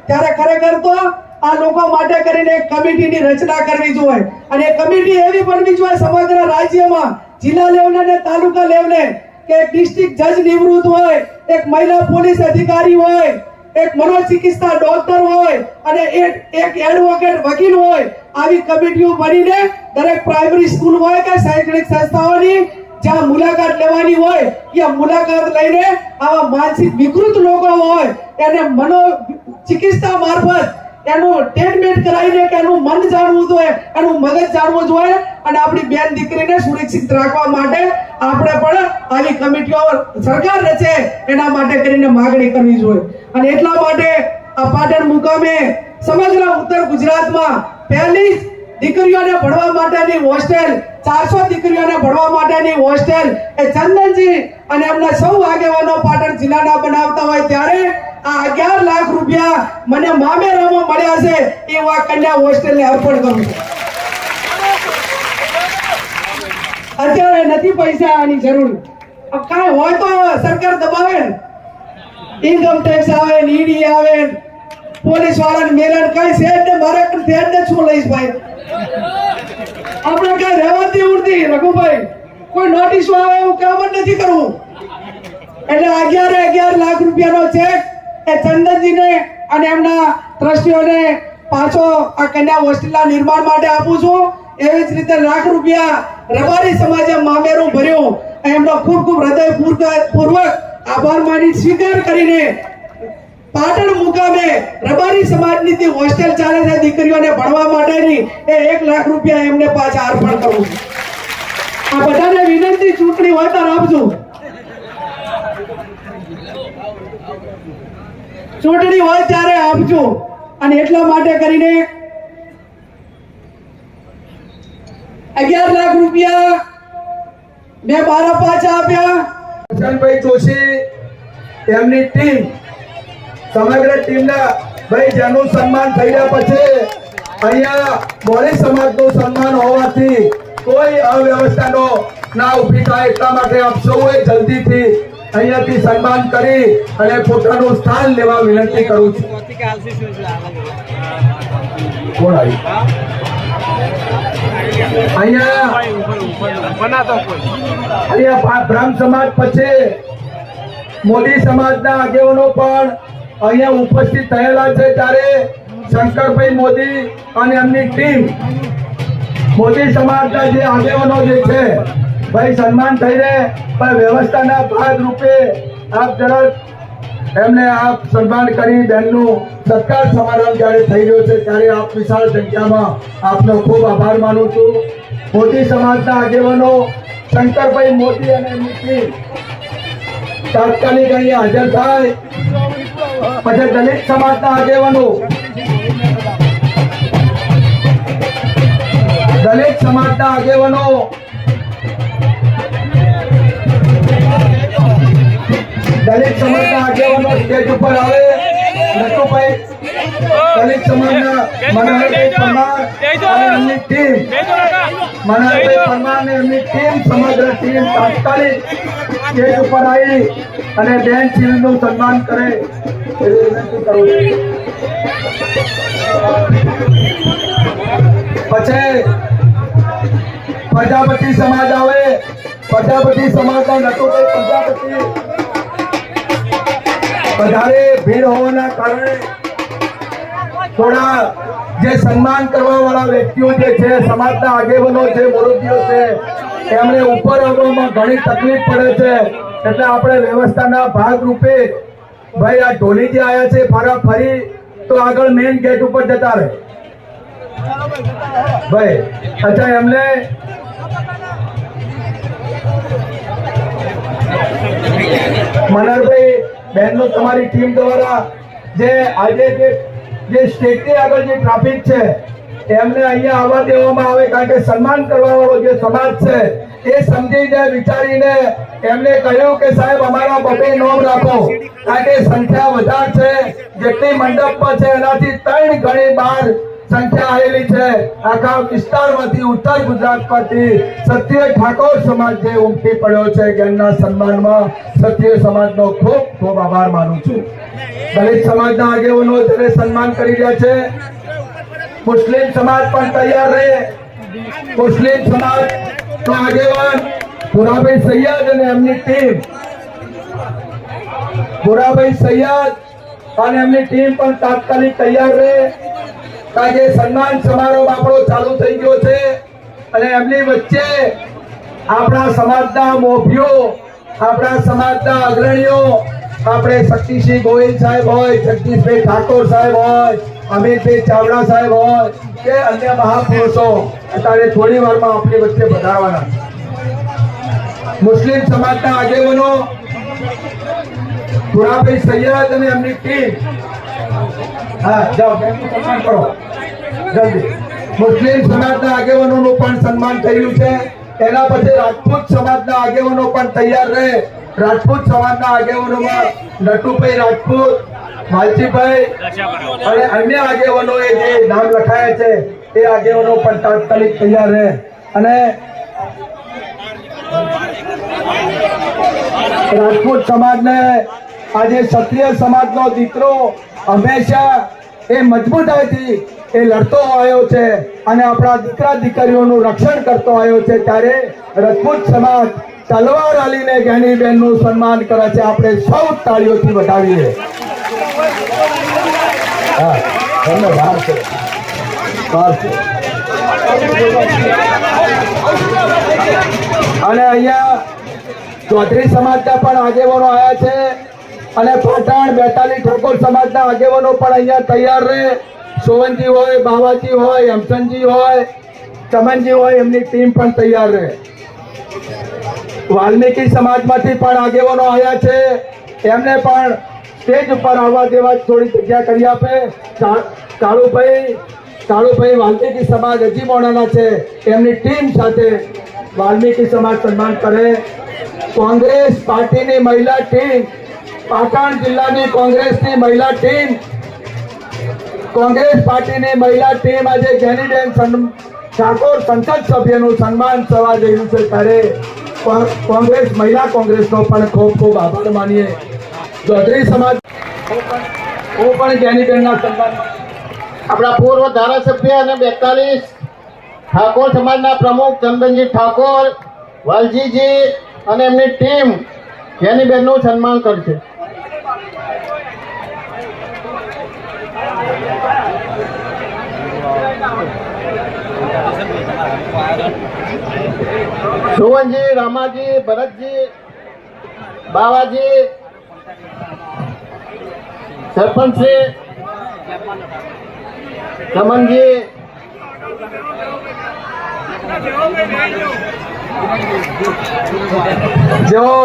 ત્યારે ખરેખર તો આ લોકો માટે કરીને એક કમિટીની રચના કરવી જોઈએ અને એ કમિટી એવી બનવી જોઈએ સમગ્ર રાજ્યમાં જિલ્લા લેવલે અને તાલુકા લેવલે કે એક ડિસ્ટ્રિક્ટ જજ નિવૃત્ત હોય, એક મહિલા પોલીસ અધિકારી હોય, એક મનોચિકિત્સક ડોક્ટર હોય અને એક એડવોકેટ વકીલ હોય. આવી કમિટીઓ બનીને દરેક પ્રાઇમરી સ્કૂલ હોય કે શૈક્ષણિક સંસ્થાઓની જ્યાં મુલાકાત લેવાની હોય ત્યાં મુલાકાત લઈને આવા માનસિક વિકૃત લોકો હોય એને મનોચિકિત્સક મારફત એનું ટ્રીટમેન્ટ કરાવીને કે એનું મન જાણવું જોઈએ, એનું મગજ જાણવું જોઈએ અને આપણી બેન દીકરીને સુરક્ષિત રાખવા માટે આપણે પણ આવી કમિટીઓ સરકાર રચે એના માટે કરીને માંગણી કરવી જોઈએ. અને એટલા માટે આ પાટણ મુકામે સમગ્ર ઉત્તર ગુજરાતમાં પહેલી દીકરીઓને ભણવા માટેની હોસ્ટેલ 400 દીકરીઓને ભણવા માટેની હોસ્ટેલ એ ચંદનજી અને એમના સૌ આગેવાનો પાટણ જિલ્લાના બનાવતા હોય ત્યારે આ 11 લાખ રૂપિયા મને મામેરામાં મળ્યા છે એ હું આ કન્યા હોસ્ટેલને અર્પણ કરું છું. અત્યારે નથી પૈસા આની જરૂર, કાંઈ હોય તો સરકાર દબાવે ને, ઇન્કમ ટેક્સ આવે, ઈડી આવે, પોલીસ વાળાને મેલન કઈ શેઠ ને મારે શેઠ ને શું લઈશ ભાઈ, આપણે કઈ રહેવાતી ઉડતી રઘુભાઈ કોઈ નોટિસ આવે એવું કામ જ નથી કરવું. એટલે 11 લાખ રૂપિયાનો ચેક એ ચંદનજીને અને એમના ટ્રસ્ટીઓને પાછો આ કન્યા હોસ્ટેલના નિર્માણ માટે આપું છું. એવી જ રીતે લાખ રૂપિયા રબારી સમાજે મામેરું ભર્યું, એમનો ખૂબ ખૂબ હૃદયપૂર્વક આભાર માની સ્વીકાર કરીને પાટણ મુકામે રબારી સમાજની હોસ્ટેલ ચાલે છે દીકરીઓને ભણવા માટેની એ 1 લાખ રૂપિયા એમને પાછા અર્પણ કરું છું. આ બધાને વિનંતી ચૂંટણી હોય તો આપજો, ચૂંટણી હોય ત્યારે આપજો. અને એટલા માટે કરીને 11 લાખ રૂપિયા મેં મારા પાછા આપ્યા. ભાઈ જોશી એમની ટીમ સમગ્ર ટીમના ભાઈ જેનું સન્માન થઈ રહ્યા પછી અહીંયા મોરી સમાજનું સન્માન હોવાથી કોઈ અવ્યવસ્થાનો ના ઊભી થાય એટલા માટે આપ સૌએ જલ્દીથી અહીંયાથી સન્માન કરી અને પોતાનું સ્થાન લેવા વિનંતી કરું છું. કોણ અહીંયા બ્રહ્મ સમાજ પછી મોદી સમાજના આગેવાનો પણ અહીંયા ઉપસ્થિત થયેલા છે. ત્યારે શંકરભાઈ મોદી અને એમની ટીમ મોદી સમાજના જે આગેવાનો જે છે ભાઈ સન્માન થઈ રહે પણ વ્યવસ્થાના ભાગ રૂપે આપ જરા એમને આપ સન્માન કરી બેનનું સત્કાર સમારંભ જ્યારે થઈ રહ્યો છે ત્યારે આપ વિશાળ સંખ્યામાં આપનો ખૂબ આભાર માનું છું. મોદી સમાજના આગેવાનો શંકરભાઈ મોદી અને એમની ટીમ તાત્કાલિક અહીંયા હાજર થાય. પછી દલિત સમાજના આગેવાનો દલિત સમાજના આગેવાનો સ્ટેજ ઉપર આવે. નટુભાઈ દલિત સમાજના મનોહરભાઈ પરમાર અને એમની ટીમ સમગ્ર ટીમ તાત્કાલિક સ્ટેજ ઉપર આવી અને બેન શિલ્ડનું સન્માન કરે એવી વિનંતી કરું છું. પછી પ્રજાપતિ સમાજ આવે. પ્રજાપતિ સમાજના નટુભાઈ પ્રજાપતિ વધારે ભીડ હોવાના કારણે થોડા જે સન્માન કરવા વાળા વ્યક્તિઓ જે છે સમાજના આગેવાનો છે મુરબ્બીઓ છે એમને ઉપર આવવામાં ઘણી તકલીફ પડે છે. એટલે આપણે વ્યવસ્થાના ભાગ રૂપે ભાઈ આ ઢોલી જે આવ્યા છે ફરી તો આગળ મેઇન ગેટ ઉપર જતા રહે ભાઈ. અચ્છા એમને મનહરભાઈ બહેનનું તમારી ટીમ દ્વારા જે આજે જે સ્ટેટની આગળ જે ટ્રાફિક છે એમને અહીંયા આવવા દેવામાં આવે કારણ કે સન્માન કરવા વાળો જે સમાજ છે એ સમજીને વિચારીને એમને કહ્યું કે સાહેબ અમારા બબે નોમ રાખો કારણ કે સંખ્યા વધારે છે. જેટલી મંડપમાં છે એનાથી 3 ગણી બહાર સંખ્યા આવેલી છે. આખા વિસ્તારમાંથી ઉત્તર ગુજરાતમાંથી ક્ષત્રિય ઠાકોર સમાજ જે ઉમટી પડ્યો છે એમના સન્માનમાં ક્ષત્રિય સમાજનો ખૂબ ખૂબ આભાર માનું છું. દલિત સમાજના આગેવાનો તેને સન્માન કરી રહ્યા છે. મુસ્લિમ સમાજ પણ તૈયાર રહે. મુસ્લિમ સમાજ નો આગેવાન ભુરાભાઈ સૈયદ અને એમની ટીમ, ભુરાભાઈ સૈયદ અને એમની ટીમ પણ તાત્કાલિક તૈયાર રહે, કારણ કે સન્માન સમારોહ આપણો ચાલુ થઈ ગયો છે અને એમની વચ્ચે આપણા સમાજના મોભીઓ, આપણા સમાજના અગ્રણીઓ, આપણે શક્તિસિંહ ગોહિલ સાહેબ હોય, જગદીશભાઈ ઠાકોર સાહેબ હોય, અમિતભાઈ ચાવડા સાહેબ હોય કે અન્ય મહાપુરુષો અત્યારે થોડી વારમાં આપણી વચ્ચે પધારવાના. મુસ્લિમ સમાજના આગેવાનો ભુરાભાઈ સૈયદ અને એમની ટીમ, હા જાઓ બેનનું સન્માન કરો જલ્દી. મુસ્લિમ સમાજના આગેવાનોનું પણ સન્માન થયું છે. એના પછી રાજપૂત સમાજના આગેવાનો પણ તૈયાર રહે. રાજપૂત સમાજના આગેવાનોમાં નટુભાઈ રાજપૂત, વાલજીભાઈ અને અન્ય આગેવાનોએ જે નામ લખાયા છે એ આગેવાનો પણ તાત્કાલિક તૈયાર રહે. અને રાજપૂત સમાજને આજે ક્ષત્રિય સમાજનો દીકરો હંમેશા એ મજબૂતાઈથી એ લડતો આવ્યો છે અને આપણા દીકરા દીકરીઓનું રક્ષણ કરતો આવ્યો છે. ત્યારે રાજપૂત સમાજ તલવાર આલીને જ્ઞાનીબેનનું સન્માન કરે છે. આપણે સૌ તાળીઓથી વધાવીએ. હા તમને વાર છે, વાર છે. અને અહીંયા ચૌધરી સમાજના પણ આગેવાનો આવ્યા છે અને પાટણ બેતાલી ઠાકોર સમાજના આગેવાનો પણ અહીંયા તૈયાર રહે. સોવનજી હોય, બાવાજી હોય, હેમચંદજી હોય, ચમનજી હોય, એમની ટીમ પણ તૈયાર રહે. વાલ્મીકી સમાજમાંથી પણ આગેવાનો આવ્યા છે, એમને પણ સ્ટેજ ઉપર આવવા દેવા થોડી જગ્યા કરી આપે. કાળુભાઈ વાલ્મીકી સમાજ હજી મોડાના છે, એમની ટીમ સાથે વાલ્મીકી સમાજ સન્માન કરે. કોંગ્રેસ પાર્ટીની મહિલા ટીમ, પાટણ જિલ્લાની કોંગ્રેસની મહિલા ટીમ, કોંગ્રેસ પાર્ટીની મહિલા ટીમ આજે જ્ઞાનીબેન ઠાકોર સંસદ સભ્યનું સન્માન થવા રહ્યું છે. ત્યારે કોંગ્રેસ મહિલા કોંગ્રેસનો પણ ખૂબ ખૂબ આભાર માનીએ. ચૌધરી સમાજ હું પણ જ્ઞાનીબેનના સન્માન. આપણા પૂર્વ ધારાસભ્ય અને 42 ઠાકોર સમાજના પ્રમુખ ચંદનજી ઠાકોર, વાલજીજી અને એમની ટીમ જ્ઞાનીબેનનું સન્માન કરશે. સુવનજી, રામાજી, ભરતજી, બાવાજી, સરપંચશ્રી, ચમનજી, જેઓ